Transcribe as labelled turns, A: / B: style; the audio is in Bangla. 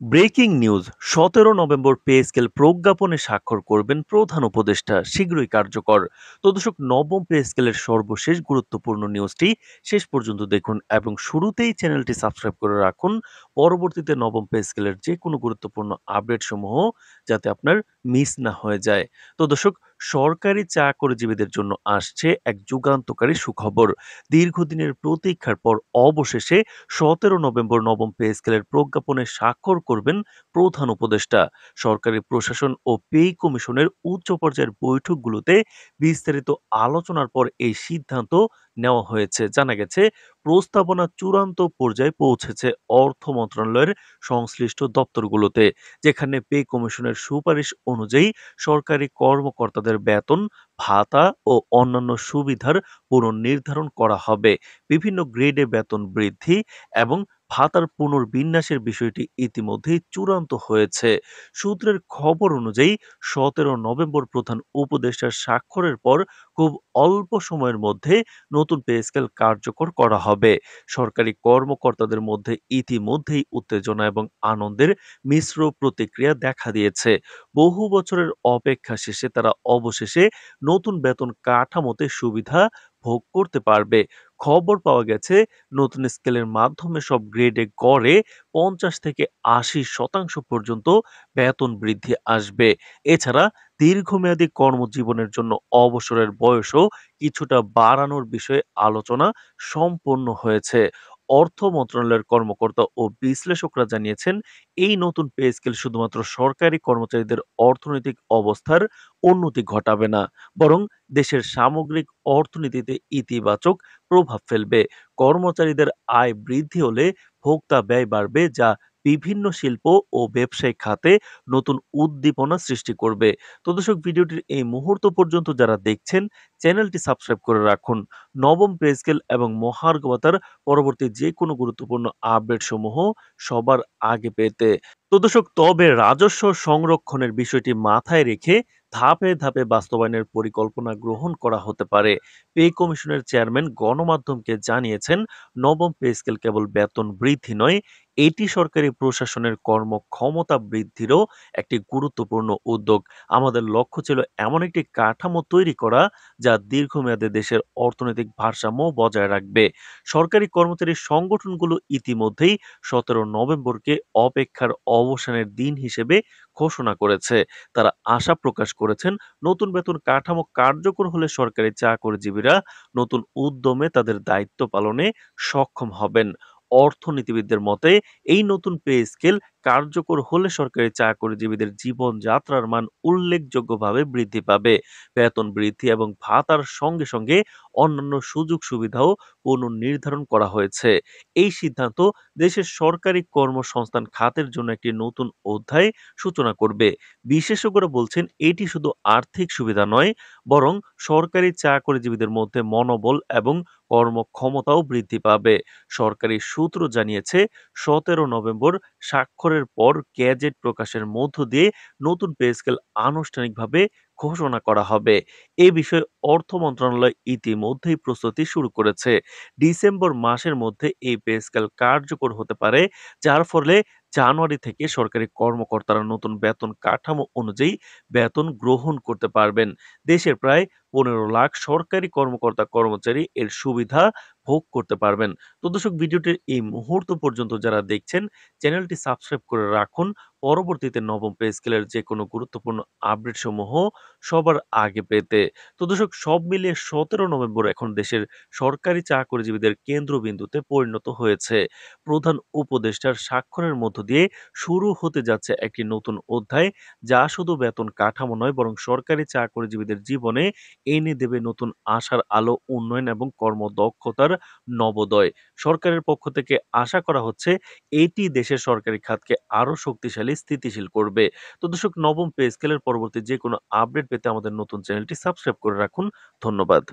A: Breaking news ১৭ November pay scale প্রজ্ঞাপনে স্বাক্ষর করবেন প্রধান উপদেষ্টা শীঘ্রই কার্যকর। তো দর্শক, নবম পে স্কেলের সর্বশেষ গুরুত্বপূর্ণ নিউজটি শেষ পর্যন্ত দেখুন এবং শুরুতেই চ্যানেলটি সাবস্ক্রাইব করে রাখুন পরবর্তীতে নবম পে স্কেলের যে কোনো গুরুত্বপূর্ণ আপডেট সমূহ যাতে আপনার মিস না হয়ে যায়। তো দর্শক, সরকারি চাকরিজীবীদের জন্য আসছে এক যুগান্তকারী সুখবর। দীর্ঘদিনের প্রতীক্ষার পর অবশেষে ১৭ নভেম্বর নবম পে স্কেলের প্রজ্ঞাপনে স্বাক্ষর করবেন প্রধান উপদেষ্টা। সরকারি প্রশাসন ও পে কমিশনের উচ্চ পর্যায়ের বৈঠকগুলোতে বিস্তারিত আলোচনার পর এই সিদ্ধান্ত নেওয়া হয়েছে। জানা গেছে, প্রস্তাবনা চূড়ান্ত পর্যায়ে পৌঁছেছে অর্থ মন্ত্রণালয়ের সংশ্লিষ্ট দপ্তরগুলোতে, যেখানে পে কমিশনের সুপারিশ অনুযায়ী সরকারি কর্মকর্তাদের বেতন, ভাতা ও অন্যান্য সুবিধার পুনর্নির্ধারণ করা হবে। বিভিন্ন গ্রেডে বেতন বৃদ্ধি এবং ভাতার পুনর্বিন্যাসের বিষয়টি ইতিমধ্যেই চূড়ান্ত হয়েছে। সূত্রের খবর অনুযায়ী ১৭ নভেম্বর প্রধান উপদেষ্টার স্বাক্ষরের পর খুব অল্প সময়ের মধ্যে নতুন পে স্কেল কার্যকর করা হবে। সরকারি কর্মকর্তাদের মধ্যে ইতিমধ্যেই উত্তেজনা এবং আনন্দের মিশ্র প্রতিক্রিয়া দেখা দিয়েছে। বহু বছরের অপেক্ষা শেষে তারা অবশেষে নতুন বেতন কাঠামোতে সুবিধা ভোগ করতে পারবে। খবর পাওয়া গেছে, নতুন স্কেলের মাধ্যমে সব গ্রেডে গড়ে ৫০ থেকে ৮০% পর্যন্ত বেতন বৃদ্ধি আসবে। এছাড়া দীর্ঘমেয়াদী কর্মজীবনের জন্য অবসরের বয়সও কিছুটা বাড়ানোর বিষয়ে আলোচনা সম্পন্ন হয়েছে। অর্থ মন্ত্রণালয়ের কর্মকর্তা ও বিশ্লেষকরা জানিয়েছেন, এই নতুন পে স্কেল শুধুমাত্র সরকারি কর্মচারীদের অর্থনৈতিক অবস্থার উন্নতি ঘটাবে না, বরং দেশের সামগ্রিক অর্থনীতিতে ইতিবাচক প্রভাব ফেলবে। কর্মচারীদের আয় বৃদ্ধি হলে ভোক্তা ব্যয় বাড়বে, যা বিভিন্ন শিল্প ও ব্যবসায়িক খাতে নতুন উদ্দীপনা সৃষ্টি করবে। তো দর্শক, ভিডিওটির এই মুহূর্ত পর্যন্ত যারা দেখছেন, চ্যানেলটি সাবস্ক্রাইব করে রাখুন নবম পে স্কেল এবং মহার্ঘ ভাতার পরবর্তী যে কোনো গুরুত্বপূর্ণ আপডেট সমূহ সবার আগে পেতে। তো দর্শক, তবে রাজস্ব সংরক্ষণের বিষয়টি মাথায় রেখে ধাপে ধাপে বাস্তবায়নের পরিকল্পনা গ্রহণ করা হতে পারে। পে কমিশনের চেয়ারম্যান গণমাধ্যমকে জানিয়েছেন, নবম পে স্কেল কেবল বেতন বৃদ্ধি নয়, এটি সরকারি প্রশাসনের কর্মক্ষমতা বৃদ্ধিরও একটি গুরুত্বপূর্ণ উদ্যোগ। আমাদের লক্ষ্য ছিল এমন একটি কাঠামো তৈরি করা যা দীর্ঘমেয়াদে দেশের অর্থনৈতিক ভারসাম্য বজায় রাখবে। সরকারি কর্মচারী সংগঠনগুলো ইতিমধ্যেই ১৭ নভেম্বরকে অপেক্ষার অবসানের দিন হিসেবে ঘোষণা করেছে। তারা আশা প্রকাশ করেছেন, নতুন বেতন কাঠামো কার্যকর হলে সরকারি চাকরিজীবীরা নতুন উদ্যমে তাদের দায়িত্ব পালনে সক্ষম হবেন। অর্থনীতিবিদদের মতে, এই নতুন পে স্কেল কার্যকর হলে সরকারি চাকরিজীবীদের জীবনযাত্রার মান উল্লেখযোগ্যভাবে বৃদ্ধি পাবে। বেতন বৃদ্ধি এবং ভাতার সঙ্গে সঙ্গে অন্যান্য সুযোগ সুবিধাও পুনর্নির্ধারণ করা হয়েছে। এই সিদ্ধান্ত দেশের সরকারি কর্মসংস্থান খাতের জন্য একটি নতুন অধ্যায় সূচনা করবে। বিশেষজ্ঞরা বলছেন, এটি শুধু আর্থিক সুবিধা নয়, বরং সরকারি চাকরিজীবীদের মধ্যে মনোবল এবং কর্মক্ষমতাও বৃদ্ধি পাবে। সরকারি সূত্র জানিয়েছে, ১৭ নভেম্বর স্বাক্ষরের পর গ্যাজেট প্রকাশের মধ্য দিয়ে নতুন পে স্কেল আনুষ্ঠানিকভাবে ঘোষণা করা হবে। এ বিষয়ে অর্থ মন্ত্রণালয় ইতিমধ্যেই প্রস্তুতি শুরু করেছে। ডিসেম্বর মাসের মধ্যে এই পে স্কেল কার্যকর হতে পারে, যার ফলে জানুয়ারি থেকে সরকারি কর্মকর্তারা নতুন বেতন কাঠামো অনুযায়ী বেতন গ্রহণ করতে পারবেন। দেশের প্রায় ১৫ লাখ সরকারি কর্মকর্তা কর্মচারী এর সুবিধা ভোগ করতে পারবেন। তো দর্শক, ভিডিওটির এই মুহূর্ত পর্যন্ত যারা দেখছেন, চ্যানেলটি সাবস্ক্রাইব করে রাখুন পরবর্তীতে নবম পে স্কেলের যে কোনো গুরুত্বপূর্ণ আপডেট সমূহ সবার আগে পেতে। তো দর্শক, সব মিলিয়ে ১৭ নভেম্বর এখন দেশের সরকারি চাকরিজীবীদের কেন্দ্রবিন্দুতে পরিণত হয়েছে। প্রধান উপদেষ্টার স্বাক্ষরের মধ্য দিয়ে শুরু হতে যাচ্ছে একটি নতুন অধ্যায়, যা শুধু বেতন কাঠামো নয়, বরং সরকারি চাকরিজীবীদের জীবনে এনে দেবে নতুন আশার আলো, উন্নয়ন এবং কর্মদক্ষতার নবোদয়। সরকারের পক্ষ থেকে আশা করা হচ্ছে, এটি দেশের সরকারি খাতকে আরো শক্তিশালী, স্থিতিশীল করবে। তো দর্শক, নবম পে স্কেলের পরবর্তী যে কোনো আপডেট পেতে আমাদের নতুন চ্যানেলটি সাবস্ক্রাইব করে রাখুন। ধন্যবাদ।